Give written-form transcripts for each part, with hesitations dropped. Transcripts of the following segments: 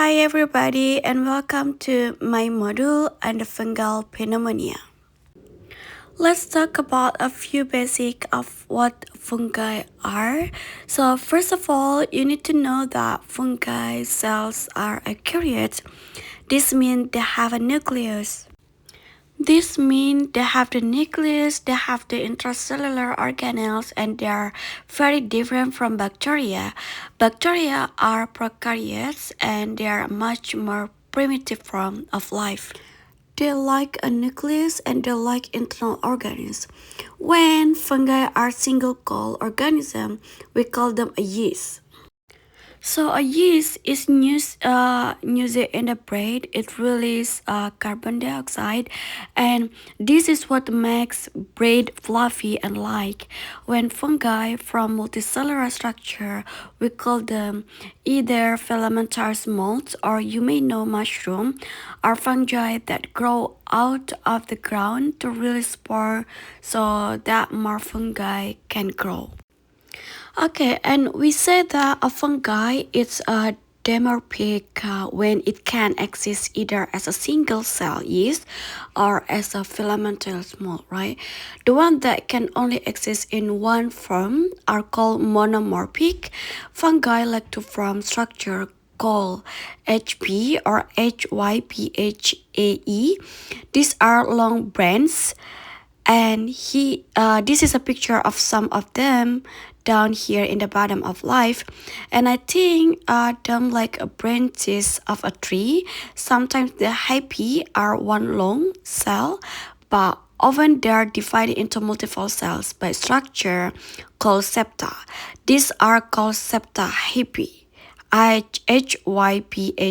Hi everybody and welcome to my module on the fungal pneumonia. Let's talk about a few basics of what fungi are. So first of all, you need to know that fungi cells are eukaryotes. This means they have a nucleus. This means they have the nucleus, they have the intracellular organelles, and they are very different from bacteria. Bacteria are prokaryotes and they are much more primitive form of life. They lack a nucleus and they lack internal organs. When fungi are single-cell organisms, we call them a yeast. So a yeast is used in the bread. It releases carbon dioxide, and this is what makes bread fluffy and light. When fungi from multicellular structure, we call them either filamentous molds or you may know mushroom, are fungi that grow out of the ground to release spore so that more fungi can grow. Okay, and we say that a fungi is a dimorphic when it can exist either as a single cell yeast or as a filamentous mold, right? The one that can only exist in one form are called monomorphic. Fungi like to form structure called HP or HYPHAE. These are long branches and this is a picture of some of them down here in the bottom of life, and I think them like branches of a tree. Sometimes the hyphae are one long cell, but often they are divided into multiple cells by structure called septa. These are called septa hyphae. HYPHEA.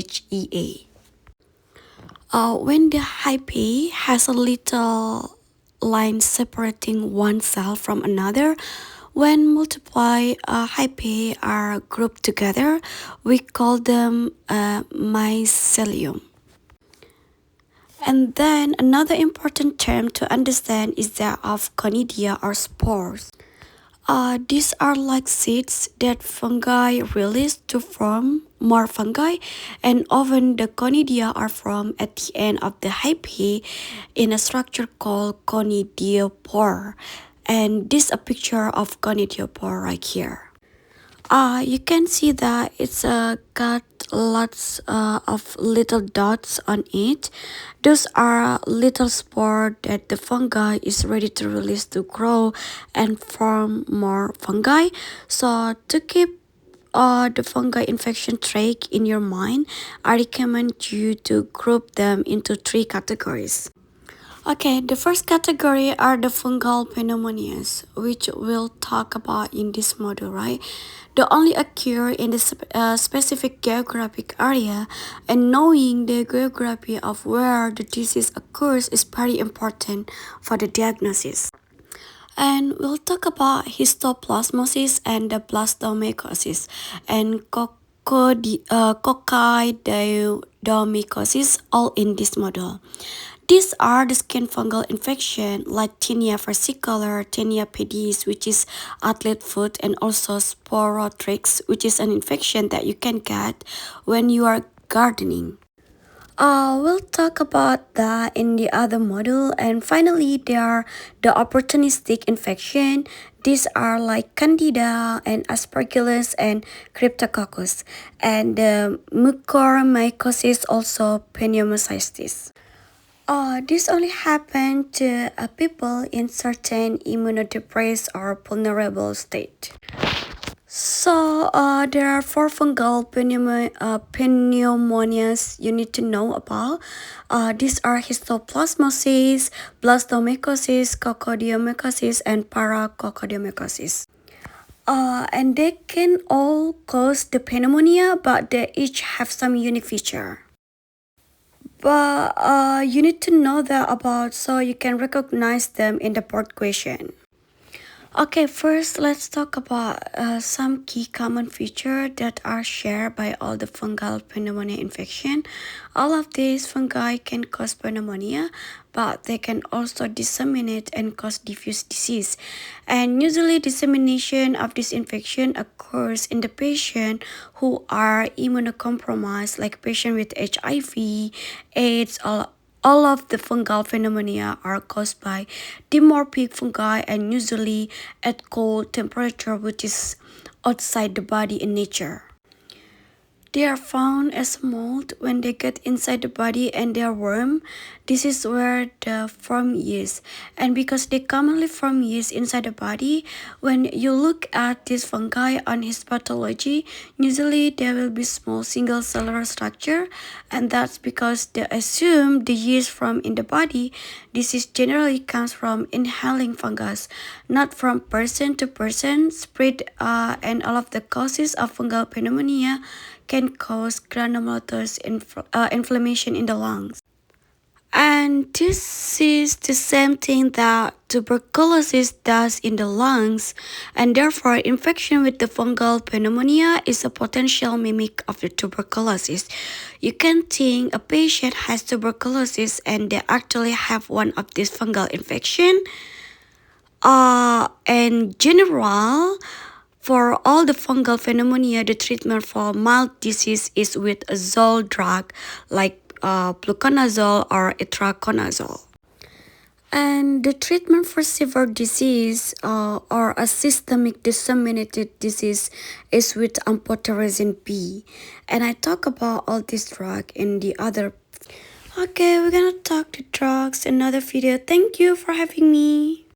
When the hyphae has a little line separating one cell from another, when multiple hyphae are grouped together, we call them mycelium. And then another important term to understand is that of conidia or spores. These are like seeds that fungi release to form more fungi, and often the conidia are formed at the end of the hyphae in a structure called conidiopore. And this is a picture of conidiopore right here. You can see that it's got lots of little dots on it. Those are little spores that the fungi is ready to release to grow and form more fungi. So to keep the fungi infection track in your mind, I recommend you to group them into three categories. Okay, the first category are the fungal pneumonias, which we'll talk about in this module, right? They only occur in the specific geographic area, and knowing the geography of where the disease occurs is very important for the diagnosis. And we'll talk about histoplasmosis and the blastomycosis and coccidioidomycosis all in this model. These are the skin fungal infection like tinea versicolor, tinea pedis, which is athlete foot, and also sporotrix, which is an infection that you can get when you are gardening. We'll talk about that in the other module. And finally, there are the opportunistic infection. These are like Candida and Aspergillus and Cryptococcus. And the mucormycosis, also pneumocystis. This only happen to people in certain immunodepressed or vulnerable state. So there are four fungal pneumonias you need to know about. These are histoplasmosis, blastomycosis, coccidioidomycosis, and paracoccidioidomycosis. And they can all cause the pneumonia, but they each have some unique feature. But you need to know that about so you can recognize them in the board question. Okay, first let's talk about some key common features that are shared by all the fungal pneumonia infection. All of these fungi can cause pneumonia, but they can also disseminate and cause diffuse disease. And usually dissemination of this infection occurs in the patient who are immunocompromised, like patient with HIV, AIDS, all of the fungal pneumonia are caused by dimorphic fungi and usually at cold temperature, which is outside the body in nature. They are found as mold when they get inside the body and they are warm. This is where the form is. And because they commonly form yeast inside the body, when you look at this fungi on histopathology, usually there will be small single cellular structure, and that's because they assume the yeast from in the body. This is generally comes from inhaling fungus, not from person to person spread, and all of the causes of fungal pneumonia can cause granulomatous inflammation in the lungs. And this is the same thing that tuberculosis does in the lungs, and therefore infection with the fungal pneumonia is a potential mimic of the tuberculosis. You can think a patient has tuberculosis and they actually have one of these fungal infection. In general, for all the fungal pneumonia, the treatment for mild disease is with a zole drug like fluconazole or itraconazole. And the treatment for severe disease or a systemic disseminated disease is with amphotericin B. And I talk about all this drug in the other. Okay, we're gonna talk the drugs in another video. Thank you for having me.